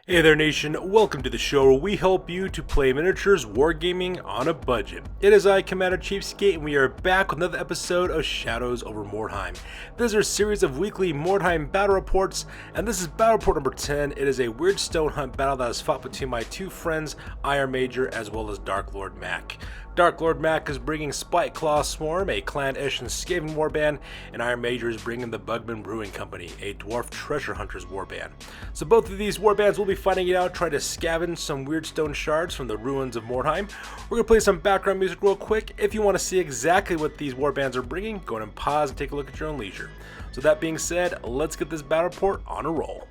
Hey there nation, welcome to the show where we help you to play miniatures wargaming on a budget. It is I, Commander Cheapskate, and we are back with another episode of Shadows over Mordheim. This is our series of weekly Mordheim battle reports, and this is battle report number 10. It is a Wyrdstone Hunt battle that is fought between my two friends, Iron Major as well as Dark Lord Mac. Dark Lord Mac is bringing Spiteclaw Swarm, a clan Eshin Skaven warband, and Iron Major is bringing the Bugman Brewing Company, a Dwarf treasure hunters warband. So both of these warbands will be fighting it out, trying to scavenge some Wyrdstone shards from the ruins of Mordheim. We're going to play some background music real quick. If you want to see exactly what these warbands are bringing, go ahead and pause and take a look at your own leisure. So that being said, let's get this battle report on a roll.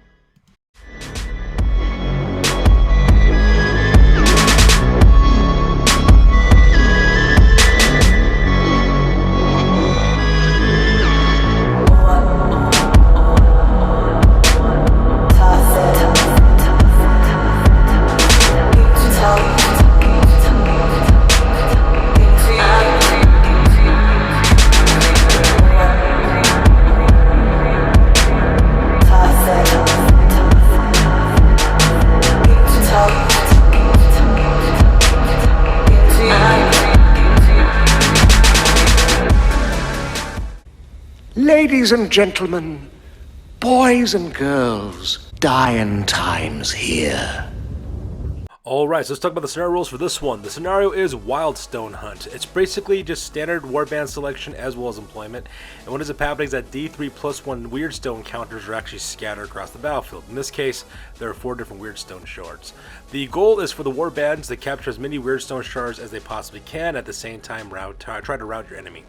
Ladies and gentlemen, boys and girls, dying times here. Alright, so let's talk about the scenario rules for this one. The scenario is Wyrdstone Hunt. It's basically just standard warband selection as well as employment. And what ends up happening is that D3+1 Wyrdstone counters are actually scattered across the battlefield. In this case, there are 4 different Wyrdstone shards. The goal is for the warbands to capture as many Wyrdstone shards as they possibly can, at the same time try to rout your enemy.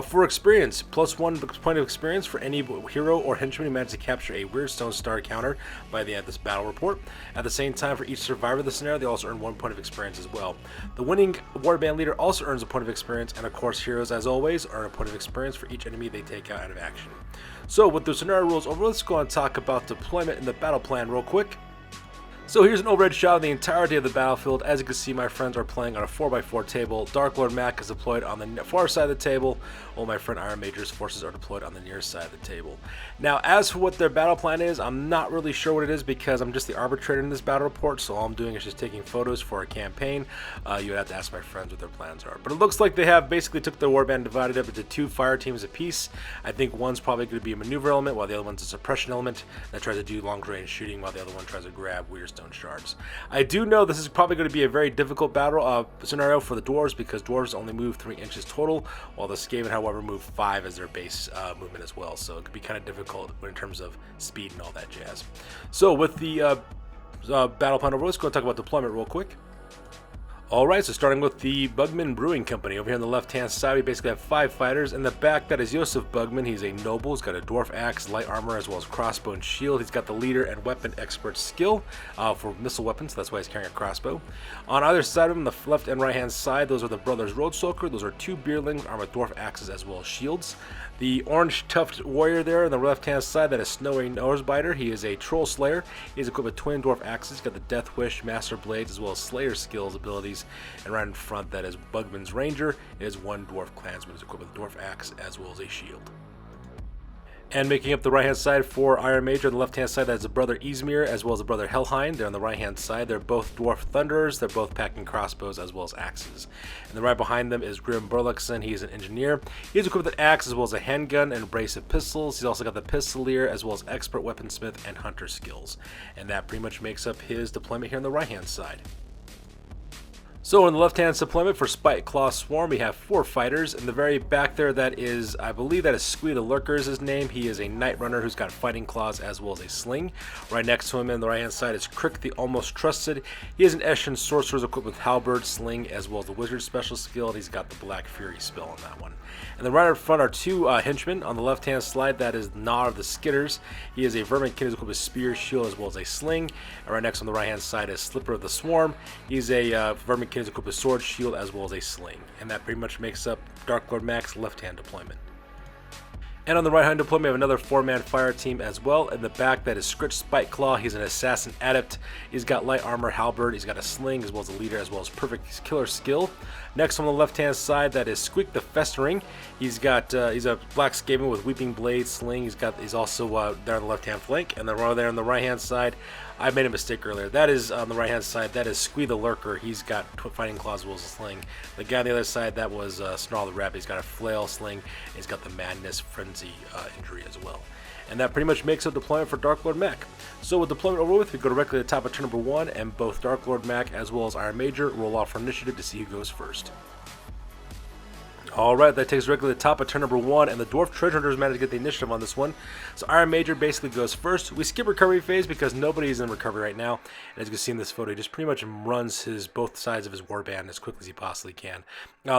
For experience, +1 point of experience for any hero or henchman who manages to capture a Wyrdstone star counter by the end of this battle report. At the same time, for each survivor of the scenario, they also earn 1 point of experience as well. The winning warband leader also earns a point of experience, and of course heroes, as always, earn a point of experience for each enemy they take out of action. So with the scenario rules over, let's go and talk about deployment and the battle plan real quick. So here's an overhead shot of the entirety of the battlefield. As you can see, my friends are playing on a 4x4 table. Dark Lord Mac is deployed on the far side of the table, while my friend Iron Major's forces are deployed on the near side of the table. Now, as for what their battle plan is, I'm not really sure what it is because I'm just the arbitrator in this battle report, so all I'm doing is just taking photos for a campaign. You would have to ask my friends what their plans are. But it looks like they have basically took their warband, divided up into 2 fire teams apiece. I think one's probably going to be a maneuver element, while the other one's a suppression element that tries to do long-range shooting, while the other one tries to grab Wyrdstone shards. I do know this is probably going to be a very difficult battle scenario for the dwarves, because dwarves only move 3 inches total, while the Skaven, however, move 5 as their base movement as well. So it could be kind of difficult in terms of speed and all that jazz. So with the battle plan over, let's go and talk about deployment real quick. Alright, so starting with the Bugman Brewing Company. Over here on the left-hand side, we basically have 5 fighters. In the back, that is Joseph Bugman. He's a noble. He's got a dwarf axe, light armor, as well as crossbow and shield. He's got the leader and weapon expert skill for missile weapons. That's why he's carrying a crossbow. On either side of him, the left and right-hand side, those are the Brothers Roadsoaker. Those are 2 Beerlings armed with dwarf axes as well as shields. The orange tuft warrior there on the left-hand side, that is Snowy Nosebiter. He is a troll slayer. He's equipped with twin dwarf axes. He's got the Death Wish, Master Blades, as well as Slayer skills abilities. And right in front, that is Bugman's Ranger. It is 1 dwarf clansman who's equipped with a dwarf axe as well as a shield. And making up the right-hand side for Iron Major, on the left-hand side, that's the brother Izmir as well as the brother Helheim. They're on the right-hand side. They're both dwarf thunderers. They're both packing crossbows as well as axes. And then right behind them is Grim Burluxon. He is an engineer. He's equipped with an axe as well as a handgun and a brace of pistols. He's also got the pistolier as well as expert weaponsmith and hunter skills. And that pretty much makes up his deployment here on the right-hand side. So in the left-hand deployment for Spiteclaw Swarm, we have 4 fighters. In the very back there, that is, I believe that is Squee the Lurker is his name. He is a Night Runner who's got fighting claws as well as a sling. Right next to him on the right-hand side is Crick the Almost Trusted. He is an Eshin Sorcerer equipped with Halberd, Sling, as well as the Wizard special skill. And he's got the Black Fury spell on that one. And then right in front are 2 henchmen. On the left-hand slide, that is Gnar of the Skitters. He is a Vermin Kid who's equipped with Spear, Shield, as well as a Sling. And right next on the right-hand side is Slipper of the Swarm. He's a Vermin Kid who's equipped with Sword, Shield, as well as a Sling. And that pretty much makes up Dark Lord Mac's left-hand deployment. And on the right-hand deployment, we have another 4-man fire team as well. In the back, that is Scritch Spiteclaw. He's an assassin adept. He's got light armor, halberd. He's got a sling as well as a leader, as well as perfect killer skill. Next on the left-hand side, that is Squeak the Festering. He's got he's a black Skaven with weeping blade, sling. He's also there on the left-hand flank. And then right there on the right-hand side, I made a mistake earlier. That is on the right hand side. That is Squee the Lurker. He's got Fighting Claws, Wills, a sling. The guy on the other side, that was Snarl the Rabbit. He's got a flail, sling. And he's got the Madness Frenzy injury as well. And that pretty much makes up deployment for Dark Lord Mac. So with deployment over with, we go directly to the top of turn number 1, and both Dark Lord Mac as well as Iron Major roll off for initiative to see who goes first. Alright, that takes directly to the top of turn number 1, and the Dwarf Treasure Hunters managed to get the initiative on this one. So Iron Major basically goes first. We skip recovery phase because nobody's in recovery right now. And as you can see in this photo, he just pretty much runs both sides of his warband as quickly as he possibly can.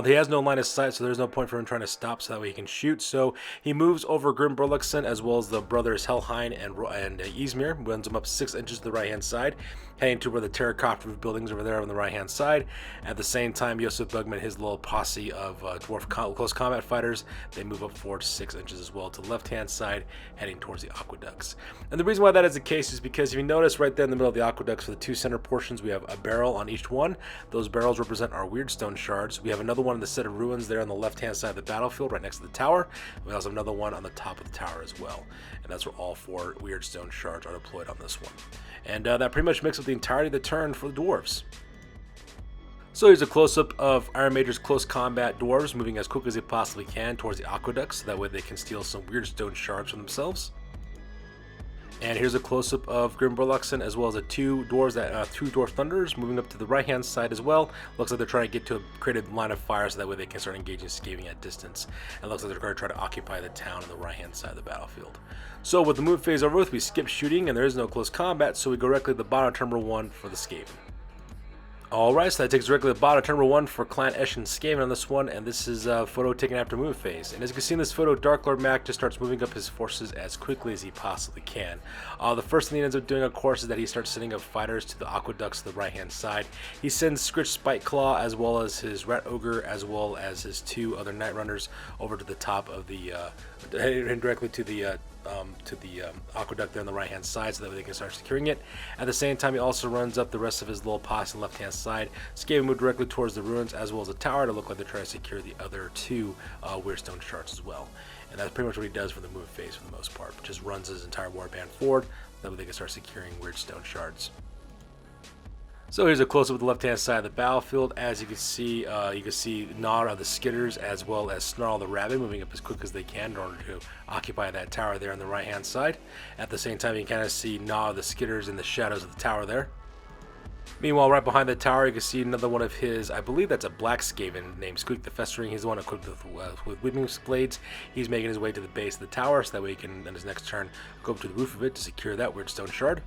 He has no line of sight, so there's no point for him trying to stop so that way he can shoot. So he moves over Grim Burluxon as well as the brothers Helheim and Ysmir, runs them up 6 inches to the right-hand side, heading to where the terracotta roof buildings over there on the right-hand side. At the same time, Joseph Bugman, his little posse of Dwarf close combat fighters, they move up forward 6 inches as well to the left-hand side, heading towards the aqueducts. And the reason why that is the case is because if you notice right there in the middle of the aqueducts for the 2 center portions, we have a barrel on each one. Those barrels represent our Wyrdstone shards. We have another one in the set of ruins there on the left-hand side of the battlefield, right next to the tower. We also have another one on the top of the tower as well. And that's where all 4 Wyrdstone shards are deployed on this one. And that pretty much makes up the entirety of the turn for the dwarves. So here's a close-up of Iron Major's close combat dwarves moving as quickly as they possibly can towards the aqueducts, so that way they can steal some Wyrdstone shards for themselves. And here's a close-up of Grim Burluxon as well as the 2 Dwarf Thunders moving up to the right-hand side as well. Looks like they're trying to get to a created line of fire so that way they can start engaging Skaven at distance. And looks like they're going to try to occupy the town on the right-hand side of the battlefield. So with the move phase over with, we skip shooting and there is no close combat, so we go directly to the bottom of turn number 1 for the Skaven. Alright, so that takes directly to the bottom of turn number 1 for Clan Eshin Skaven on this one, and this is a photo taken after move phase. And as you can see in this photo, Dark Lord Mac just starts moving up his forces as quickly as he possibly can. The first thing he ends up doing, of course, is that he starts sending up fighters to the aqueducts to the right-hand side. He sends Scritch Spiteclaw as well as his Rat Ogre as well as his 2 other Night Runners over to the top of the, heading directly to the aqueduct there on the right hand side so that they can start securing it. At the same time, he also runs up the rest of his little posse on the left hand side. Skaven move directly towards the ruins as well as the tower to look like they're trying to secure the other 2 Wyrdstone shards as well. And that's pretty much what he does for the move phase for the most part. Just runs his entire warband forward so that way they can start securing Wyrdstone shards. So here's a close-up of the left-hand side of the battlefield. As you can see Nara the Skitters as well as Snarl the Rabbit moving up as quick as they can in order to occupy that tower there on the right-hand side. At the same time, you can kind of see Nara the Skitters in the shadows of the tower there. Meanwhile, right behind the tower, you can see another one of his, I believe that's a Black Skaven named Squeak the Festering. He's the one equipped with whipping blades. He's making his way to the base of the tower so that way he can, on his next turn, go up to the roof of it to secure that Wyrdstone shard.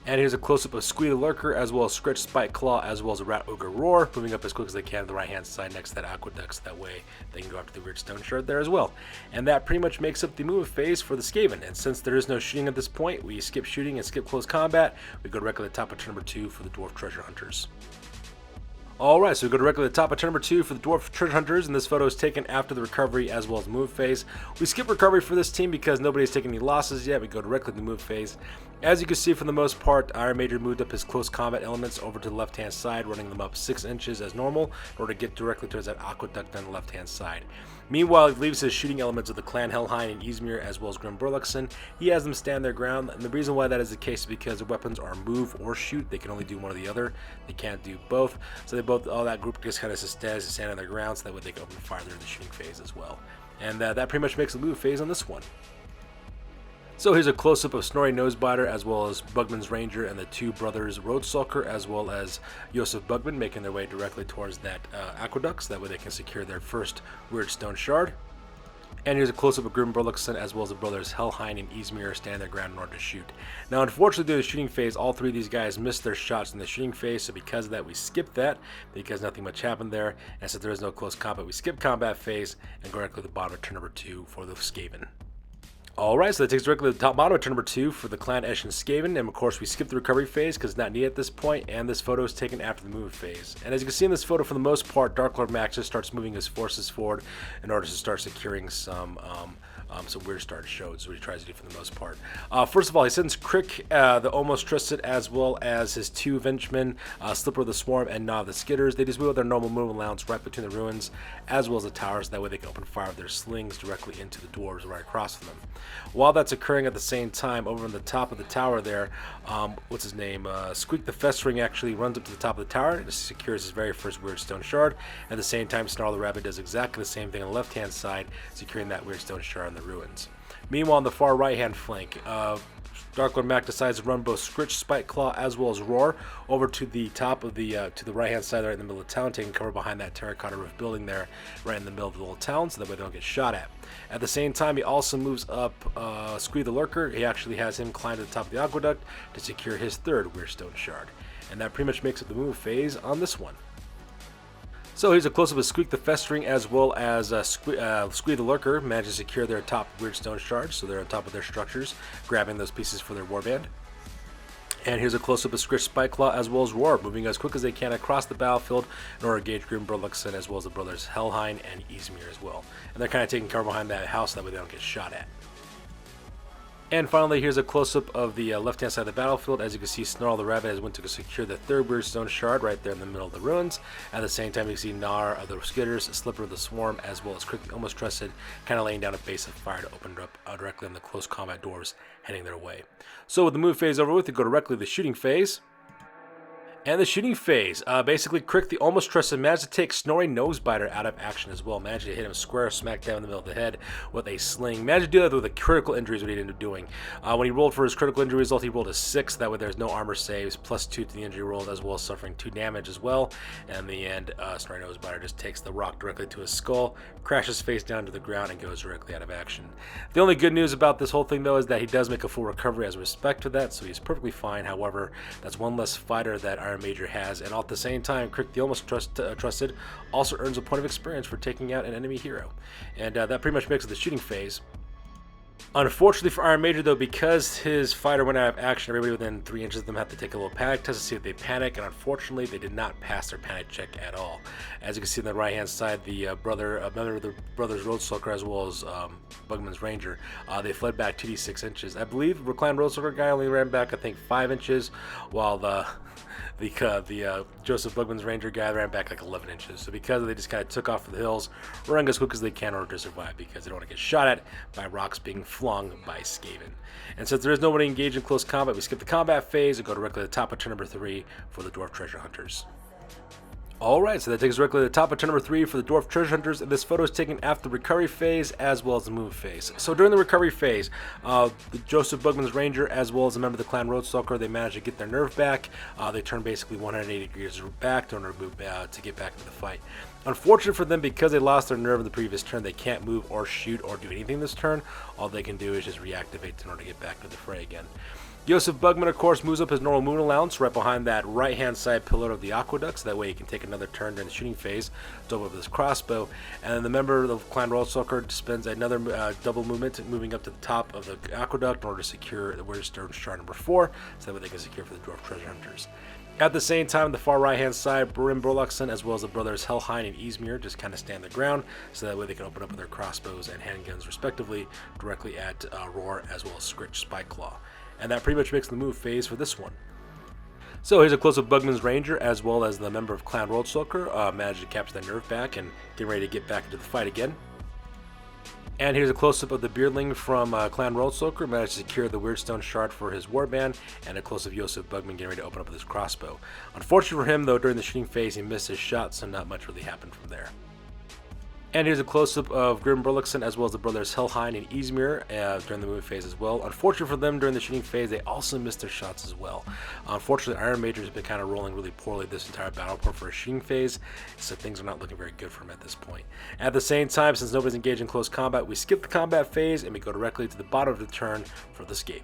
And here's a close-up of Squee the Lurker as well as Scritch Spiteclaw as well as a Rat Ogre Roar moving up as quick as they can to the right-hand side next to that aqueduct so that way they can go after the Wyrdstone shard there as well. And that pretty much makes up the move phase for the Skaven. And since there is no shooting at this point, we skip shooting and skip close combat. We go directly to the top of turn number 2 for the Dwarf Treasure Hunters. Alright, so we go directly to the top of turn number 2 for the Dwarf Treasure Hunters, and this photo is taken after the recovery as well as move phase. We skip recovery for this team because nobody's taken any losses yet. We go directly to the move phase. As you can see, for the most part, Iron Major moved up his close combat elements over to the left-hand side, running them up 6 inches as normal in order to get directly towards that aqueduct on the left-hand side. Meanwhile, he leaves his shooting elements of the clan Helheim and Ysmir as well as Grim Burluxon. He has them stand their ground, and the reason why that is the case is because their weapons are move or shoot. They can only do one or the other. They can't do both. So all that group just kind of stands on their ground so that way they can open fire during the shooting phase as well. And that pretty much makes the move phase on this one. So here's a close-up of Snorri Nosebiter as well as Bugman's Ranger and the 2 brothers Roadstalker as well as Joseph Bugman making their way directly towards that aqueduct so that way they can secure their first Wyrdstone shard. And here's a close-up of Grim Burluxon as well as the brothers Helheim and Ysmir stand their ground in order to shoot. Now unfortunately during the shooting phase, all 3 of these guys missed their shots in the shooting phase, so because of that we skipped that because nothing much happened there, and since there is no close combat we skip combat phase and go directly to the bottom of turn number 2 for the Skaven. Alright, so that takes directly to the bottom of turn number 2 for the clan Eshin Skaven, and of course we skip the recovery phase because it's not needed at this point, and this photo is taken after the move phase. And as you can see in this photo, for the most part, Dark Lord Max just starts moving his forces forward in order to start securing some Wyrdstone shards, which he tries to do for the most part. First of all, he sends Crick, the Almost Trusted, as well as his 2 Venchmen, Slipper of the Swarm and Nod the Skitters. They just move with their normal movement allowance right between the ruins, as well as the towers. That way they can open fire with their slings directly into the dwarves right across from them. While that's occurring at the same time, over on the top of the tower there, what's his name? Squeak the Festering actually runs up to the top of the tower and secures his very first Wyrdstone shard. At the same time, Snarl the Rabbit does exactly the same thing on the left-hand side, securing that Wyrdstone shard in the ruins. Meanwhile, on the far right-hand flank, Dark Lord Mac decides to run both Scritch, Spiteclaw, as well as Roar over to the top of the right-hand side, right in the middle of town, taking cover behind that terracotta roof building there, right in the middle of the little town, so that way they don't get shot at. At the same time, he also moves up Squee the Lurker. He actually has him climb to the top of the aqueduct to secure his third Wyrdstone shard, and that pretty much makes it the move phase on this one. So here's a close-up of Squeak the Festering as well as Squee the Lurker manage to secure their top Wyrdstone shards, so they're on top of their structures, grabbing those pieces for their warband. And here's a close-up of Scritch, Spiteclaw as well as Roar, moving as quick as they can across the battlefield in order to engage Grim Burluxon as well as the brothers Helheim and Ysmir as well. And they're kind of taking cover behind that house, that way they don't get shot at. And finally, here's a close-up of the left-hand side of the battlefield. As you can see, Snarl the Rabbit has went to secure the third Wyrdstone shard right there in the middle of the ruins. At the same time, you can see Gnar of the Skitters, Slipper of the Swarm, as well as Crick the Almost Trusted, kind of laying down a base of fire to open it up directly on the close combat dwarves heading their way. So with the move phase over with, we go directly to the shooting phase. And the shooting phase, basically Crick the Almost Trusted managed to take Snoring Nosebiter out of action as well. Managed to hit him square smack down in the middle of the head with a sling. Managed to do that with a critical injury is what he ended up doing. When he rolled for his critical injury result, he rolled a 6. That way there's no armor saves, +2 to the injury rolls, as well as suffering 2 damage as well. And in the end, Snoring Nosebiter just takes the rock directly to his skull, crashes face down to the ground, and goes directly out of action. The only good news about this whole thing, though, is that he does make a full recovery as a respect to that, so he's perfectly fine. However, that's one less fighter that Iron Major has, and at the same time, Crick the Almost Trusted also earns a point of experience for taking out an enemy hero. And that pretty much makes it the shooting phase. Unfortunately for Iron Major, though, because his fighter went out of action, everybody within 3 inches of them had to take a little panic test to see if they panic, and unfortunately, they did not pass their panic check at all. As you can see on the right-hand side, the member of the Brothers Roadstalker, as well as Bugman's Ranger, they fled back 2d6 inches. I believe the Clan Roadstalker guy only ran back, I think, 5 inches, while the Joseph Bugman's Ranger guy ran back like 11 inches. So because they just kind of took off for the hills, running as quick as they can in order to survive, because they don't want to get shot at by rocks being flung by Skaven. And since there is nobody engaged in close combat, we skip the combat phase and go directly to the top of turn number 3 for the Dwarf Treasure Hunters. Alright, so that takes us directly to the top of turn number 3 for the Dwarf Treasure Hunters, and this photo is taken after the recovery phase as well as the move phase. So during the recovery phase, the Joseph Bugman's Ranger as well as a member of the Clan Roadstalker, they managed to get their nerve back. They turn basically 180 degrees back to move to get back into the fight. Unfortunate for them, because they lost their nerve in the previous turn, they can't move or shoot or do anything this turn. All they can do is just reactivate in order to get back to the fray again. Joseph Bugman, of course, moves up his normal moon allowance right behind that right-hand side pillar of the aqueduct, so that way he can take another turn during the shooting phase to open up his crossbow. And then the member of the Clan Roadstalker spends another double movement, moving up to the top of the aqueduct in order to secure the Wyrdstone shard number 4, so that way they can secure for the Dwarf Treasure Hunters. At the same time, the far right-hand side, Grim Burluxon, as well as the brothers Helheim and Ysmir, just kind of stand their ground, so that way they can open up with their crossbows and handguns, respectively, directly at Roar as well as Scritch Spiteclaw. And that pretty much makes the move phase for this one. So here's a close of Bugman's Ranger, as well as the member of Clan Roadstalker, managed to capture their nerve back and get ready to get back into the fight again. And here's a close-up of the Beardling from Clan Roadstalker, managed to secure the Wyrdstone shard for his warband, and a close-up of Joseph Bugman getting ready to open up with his crossbow. Unfortunately for him, though, during the shooting phase, he missed his shot, so not much really happened from there. And here's a close-up of Grim Burluxon as well as the brothers Helheim and Ysmir during the movement phase as well. Unfortunately for them, during the shooting phase, they also missed their shots as well. Unfortunately, Iron Major has been kind of rolling really poorly this entire battle report for a shooting phase, so things are not looking very good for him at this point. At the same time, since nobody's engaged in close combat, we skip the combat phase and we go directly to the bottom of the turn for the Skaven.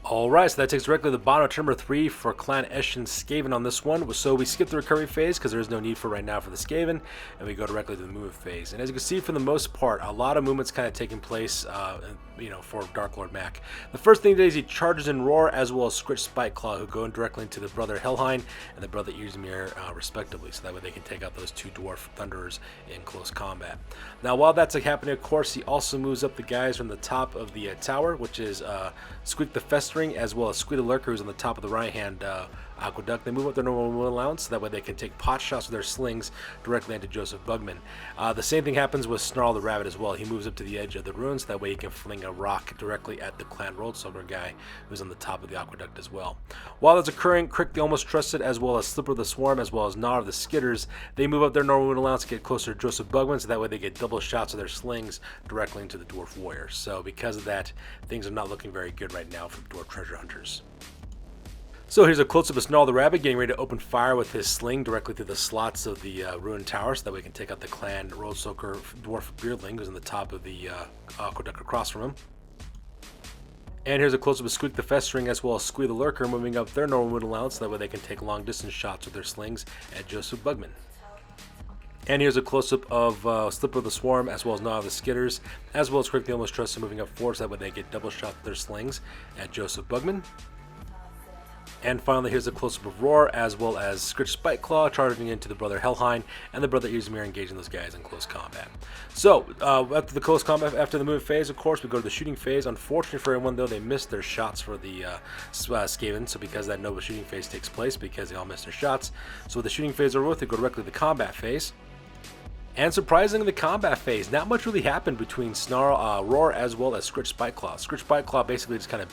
Alright, so that takes directly to the bottom of turn number 3 for Clan Eshin Skaven on this one. So we skip the recovery phase because there is no need for right now for the Skaven, and we go directly to the movement phase. And as you can see, for the most part, a lot of movements kind of taking place for Dark Lord Mac. The first thing he does is he charges in Roar as well as Scritch Spiteclaw, who go in directly into the brother Helheim and the brother Ysmir respectively, so that way they can take out those 2 Dwarf Thunderers in close combat. Now while that's happening, of course, he also moves up the guys from the top of the tower, which is Squeak the Festering as well as Squee the Lurker, who's on the top of the right-hand Aqueduct. They move up their normal movement allowance, so that way they can take pot shots with their slings directly into Joseph Bugman. The same thing happens with Snarl the Rabbit as well. He moves up to the edge of the ruins, so that way he can fling a rock directly at the Clan Roadsucker guy who's on the top of the Aqueduct as well. While that's occurring, Crick the Almost Trusted, as well as Slipper the Swarm, as well as Gnar the Skitters, they move up their normal movement allowance to get closer to Joseph Bugman, so that way they get double shots of their slings directly into the Dwarf Warriors. So because of that, things are not looking very good right now for the Dwarf Treasure Hunters. So here's a close-up of Snarl the Rabbit getting ready to open fire with his sling directly through the slots of the ruined tower, so that way he can take out the Clan Roadsucker Dwarf Beardling, who's on the top of the Aqueduct across from him. And here's a close-up of Squeak the Festering, as well as Squee the Lurker, moving up their normal movement allowance, so that way they can take long-distance shots with their slings at Joseph Bugman. And here's a close-up of Slipper the Swarm, as well as Gnar the Skitters, as well as Crick the Almost Trusted, moving up forward, so that way they get double shots with their slings at Joseph Bugman. And finally, here's a close-up of Roar, as well as Scritch Spiteclaw charging into the Brother Helheim, and the Brother Izmir engaging those guys in close combat. So, after the close combat, after the movement phase, of course, we go to the shooting phase. Unfortunately for everyone, though, they missed their shots for the Skaven, so because that no shooting phase takes place, because they all missed their shots. So with the shooting phase over with, they go directly to the combat phase. And surprisingly, the combat phase, not much really happened between Roar as well as Scritch Spiteclaw. Scritch Spiteclaw basically just kind of,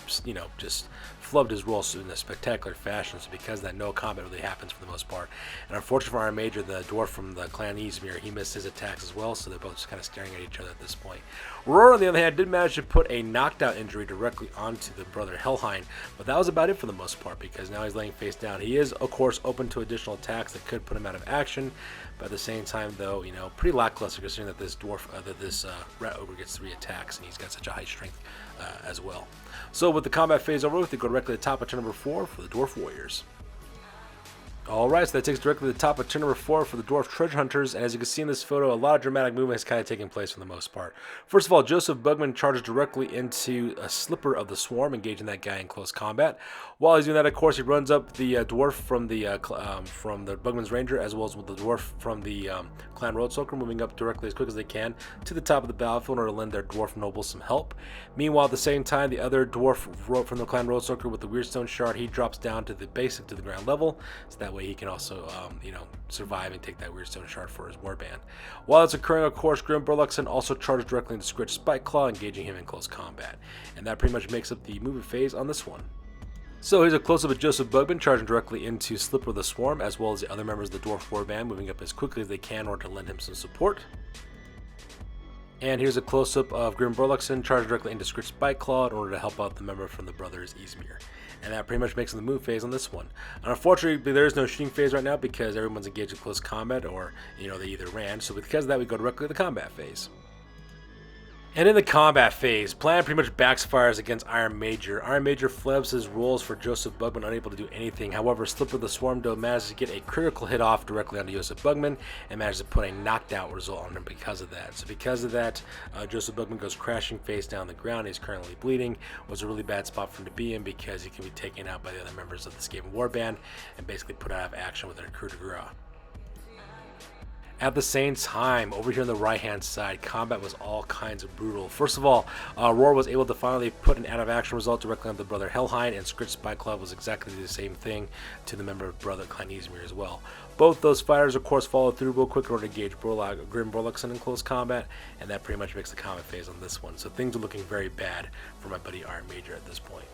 just flubbed his role in a spectacular fashion, so because of that, no combat really happens for the most part. And unfortunately for our Major, the Dwarf from the Clan Izmir, he missed his attacks as well, so they're both just kind of staring at each other at this point. Roar, on the other hand, did manage to put a knockdown injury directly onto the Brother Helheim, but that was about it for the most part, because now he's laying face down. He is, of course, open to additional attacks that could put him out of action, but at the same time, though, pretty lackluster considering that this Dwarf, this Rat Ogre gets 3 attacks, and he's got such a high strength as well. So with the combat phase over with, they go directly to the top of turn number 4 for the Dwarf Warriors. Alright, so that takes directly to the top of turn number 4 for the Dwarf Treasure Hunters, and as you can see in this photo, a lot of dramatic movement has kind of taken place for the most part. First of all, Joseph Bugman charges directly into a Slipper of the Swarm, engaging that guy in close combat. While he's doing that, of course, he runs up the Dwarf from the Bugman's Ranger, as well as with the Dwarf from the Clan Roadsucker, moving up directly as quick as they can to the top of the battlefield in order to lend their Dwarf nobles some help. Meanwhile, at the same time, the other Dwarf from the Clan Roadsucker with the Wyrdstone Shard, he drops down to the basic, to the ground level, so that way he can also, survive and take that Wyrdstone Shard for his warband. While that's occurring, of course, Grim Burluxon also charges directly into Scritch Spiteclaw, engaging him in close combat. And that pretty much makes up the movement phase on this one. So here's a close-up of Joseph Bugman charging directly into Slipper the Swarm, as well as the other members of the Dwarf Warband, moving up as quickly as they can in order to lend him some support. And here's a close-up of Grim Burluxon charging directly into Scritch Spiteclaw in order to help out the member from the Brothers Izmir. And that pretty much makes the move phase on this one. And unfortunately, there is no shooting phase right now because everyone's engaged in close combat, or they either ran. So because of that, we go directly to the combat phase. And in the combat phase, plan pretty much backfires against Iron Major. Iron Major flubs his rolls for Joseph Bugman, unable to do anything. However, Slipper the Swarm though manages to get a critical hit off directly onto Joseph Bugman and manages to put a knockdown result on him because of that. So because of that, Joseph Bugman goes crashing face down the ground. He's currently bleeding. It was a really bad spot for him to be in because he can be taken out by the other members of the Skaven Warband and basically put out of action with a coup de grace. At the same time, over here on the right-hand side, combat was all kinds of brutal. First of all, Roar was able to finally put an out-of-action result directly on the Brother Helheim, and Scritch Spiteclaw was exactly the same thing to the member of Brother Clan Izmir as well. Both those fighters, of course, followed through real quick in order to engage Grim Burluxon in close combat, and that pretty much makes the combat phase on this one. So things are looking very bad for my buddy Iron Major at this point.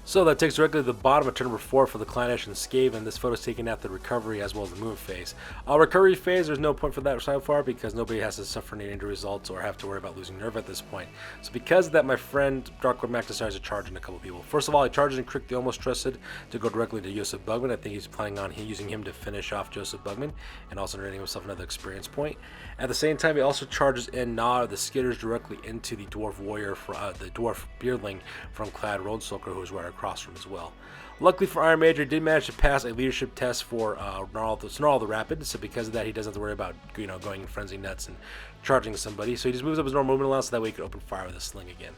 So that takes directly to the bottom of turn number 4 for the Clan Eshin Skaven. This photo is taken at the recovery as well as the movement phase. Recovery phase, there's no point for that so far because nobody has to suffer any injury results or have to worry about losing nerve at this point. So because of that, my friend Dark Lord Mac decides to charge in a couple people. First of all, he charges in Crick the Almost Trusted to go directly to Joseph Bugman. I think he's planning on using him to finish off Joseph Bugman and also earning himself another experience point. At the same time, he also charges in Gnar the Skitters directly into the Dwarf Warrior, the Dwarf Beardling from Clan Roadsucker, who's right across from as well. Luckily for Iron Major, he did manage to pass a leadership test for Snarl the Rapid, so because of that, he doesn't have to worry about going frenzy nuts and charging somebody. So he just moves up his normal movement allowance so that way he can open fire with a sling again.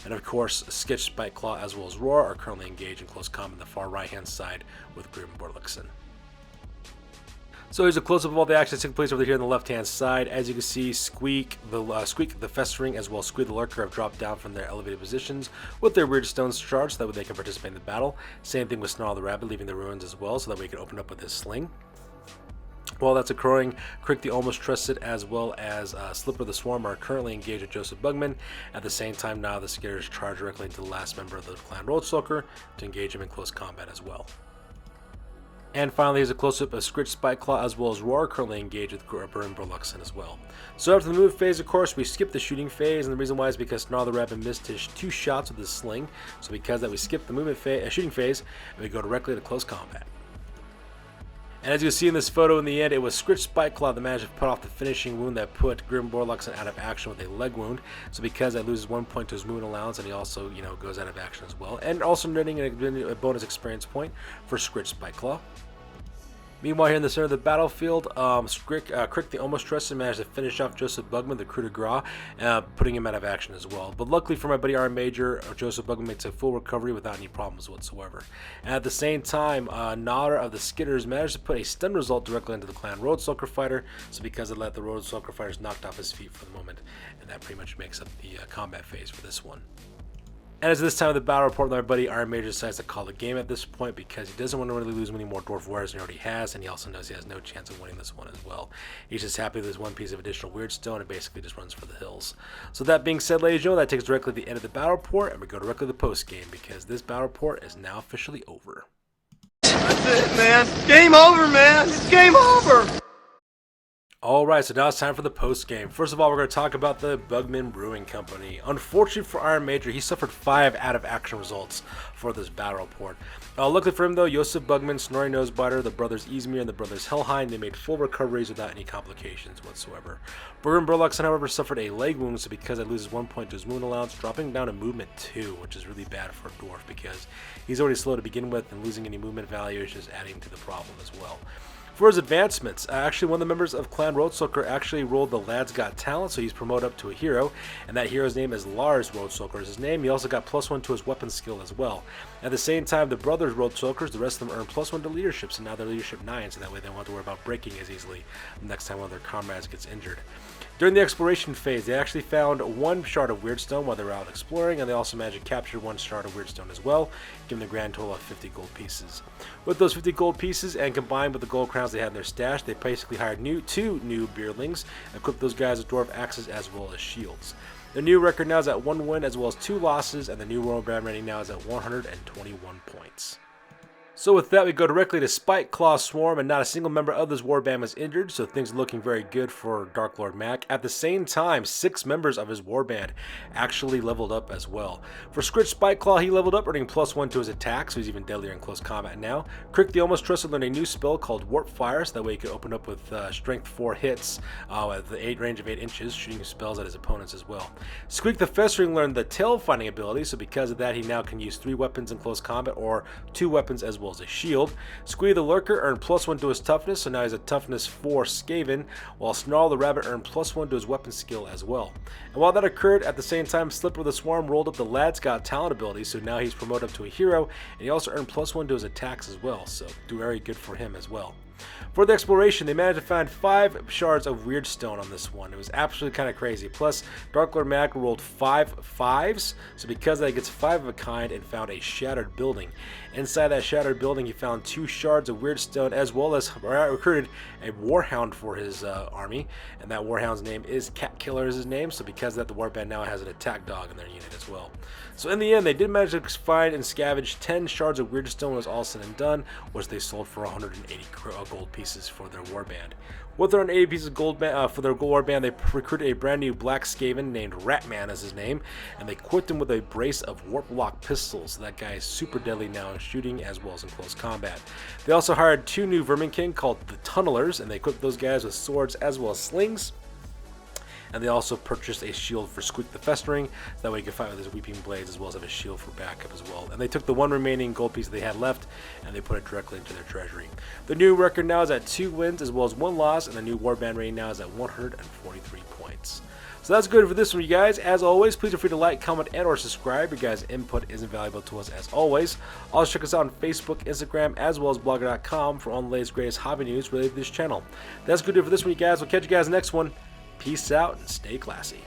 And of course, Scritch Spiteclaw as well as Roar are currently engaged in close combat on the far right-hand side with Grim Burluxon. So here's a close-up of all the action taking place over here on the left-hand side. As you can see, Squeak the Festering, as well as Squeak the Lurker have dropped down from their elevated positions with their Wyrdstone charge, so that way they can participate in the battle. Same thing with Snarl the Rabbit, leaving the ruins as well, so that way he can open up with his sling. While that's occurring, Crick the Almost Trusted as well as Slipper the Swarm are currently engaged with Joseph Bugman. At the same time now, the Skitters charge directly into the last member of the clan Roadstalker to engage him in close combat as well. And finally, here's a close-up of Scritch Spiteclaw as well as Roar, currently engaged with Brewing as well. So after the move phase, of course, we skip the shooting phase, and the reason why is because Snarl the Rabbit missed his 2 shots with his sling. So because that, we skip the shooting phase, and we go directly to close combat. And as you can see in this photo, in the end, it was Scritch Spiteclaw that managed to put off the finishing wound that put Grim Borluxon out of action with a leg wound. So because that loses 1 point to his movement allowance, and he also, goes out of action as well. And also netting a bonus experience point for Scritch Spiteclaw. Meanwhile, here in the center of the battlefield, Crick the Almost Trusted managed to finish off Joseph Bugman, the coup de grace, putting him out of action as well. But luckily for my buddy Iron Major, Joseph Bugman makes a full recovery without any problems whatsoever. And at the same time, Nodder of the Skitters managed to put a stun result directly into the clan Roadstalker fighter, so because it let the Roadstalker fighters knocked off his feet for the moment, and that pretty much makes up the combat phase for this one. And as this time of the battle report, my buddy Iron Major decides to call the game at this point because he doesn't want to really lose many more Dwarf Warriors than he already has, and he also knows he has no chance of winning this one as well. He's just happy with his 1 piece of additional Wyrdstone and basically just runs for the hills. So that being said, ladies and gentlemen, that takes us directly to the end of the battle report, and we go directly to the post game because this battle report is now officially over. That's it, man. Game over, man. It's game over. Alright, so now it's time for the post-game. First of all, we're going to talk about the Bugman Brewing Company. Unfortunately for Iron Major, he suffered 5 out-of-action results for this battle report. Luckily for him, though, Joseph Bugman, Snorri Nosebiter, the brothers Izmir, and the brothers Helheim, they made full recoveries without any complications whatsoever. Grim Borluxon, however, suffered a leg wound, so because it loses 1 point to his wound allowance, dropping down to movement 2, which is really bad for a Dwarf because he's already slow to begin with, and losing any movement value is just adding to the problem as well. For his advancements, actually one of the members of Clan Roadstalker actually rolled the Lad's Got Talent, so he's promoted up to a hero, and that hero's name is Lars Roadstalker is his name. He also got +1 to his weapon skill as well. At the same time, the brothers Roadstalkers, the rest of them earn +1 to leadership, so now they're leadership 9, so that way they don't have to worry about breaking as easily the next time one of their comrades gets injured. During the exploration phase, they actually found 1 shard of Wyrdstone while they were out exploring, and they also managed to capture 1 shard of Wyrdstone as well, giving them a grand total of 50 gold pieces. With those 50 gold pieces, and combined with the gold crowns they had in their stash, they basically hired 2 new beardlings, and equipped those guys with dwarf axes as well as shields. The new record now is at 1 win as well as 2 losses, and the new Royal Band rating now is at 121 points. So with that, we go directly to Spiteclaw Swarm, and not a single member of this warband was injured, so things are looking very good for Dark Lord Mac. At the same time, 6 members of his warband actually leveled up as well. For Scritch Spiteclaw, he leveled up, earning +1 to his attack, so he's even deadlier in close combat now. Crick the Almost Trusted learned a new spell called Warp Fire, so that way he could open up with strength 4 hits at the range of 8 inches, shooting spells at his opponents as well. Squeak the Festering learned the Tail Finding ability, so because of that, he now can use 3 weapons in close combat, or 2 weapons as well as a shield. Squeak the Lurker earned +1 to his toughness, so now he's a toughness 4 Skaven, while Snarl the Rabbit earned +1 to his weapon skill as well. And while that occurred, at the same time, Slipper the Swarm rolled up the Lad's Got Talent ability, so now he's promoted up to a hero, and he also earned +1 to his attacks as well, so do very good for him as well. For the exploration, they managed to find 5 shards of Wyrdstone on this one. It was absolutely kind of crazy. Plus, Dark Lord Mac rolled 5 5s, so because that, he gets 5 of a kind and found a shattered building. Inside that shattered building, he found 2 shards of Wyrdstone, as well as recruited a Warhound for his army, and that Warhound's name is Cat Killer is his name, so because of that, the Warband now has an attack dog in their unit as well. So in the end, they did manage to find and scavenge 10 shards of Wyrdstone when it was all said and done, which they sold for 180 gold pieces for their warband. With their 180 pieces of gold for their gold warband, they recruited a brand new Black Skaven named Ratman as his name, and they equipped him with a brace of warp lock pistols. So that guy is super deadly now in shooting as well as in close combat. They also hired 2 new Vermin King called the Tunnelers, and they equipped those guys with swords as well as slings. And they also purchased a shield for Squeak the Festering, so that way he could fight with his Weeping Blades as well as have a shield for backup as well. And they took the 1 remaining gold piece that they had left, and they put it directly into their treasury. The new record now is at 2 wins as well as 1 loss, and the new warband rating now is at 143 points. So that's good for this one, you guys. As always, please feel free to like, comment, and or subscribe. Your guys' input is invaluable to us as always. Also check us out on Facebook, Instagram, as well as blogger.com for all the latest, greatest hobby news related to this channel. That's good for this one, you guys. We'll catch you guys next one. Peace out and stay classy.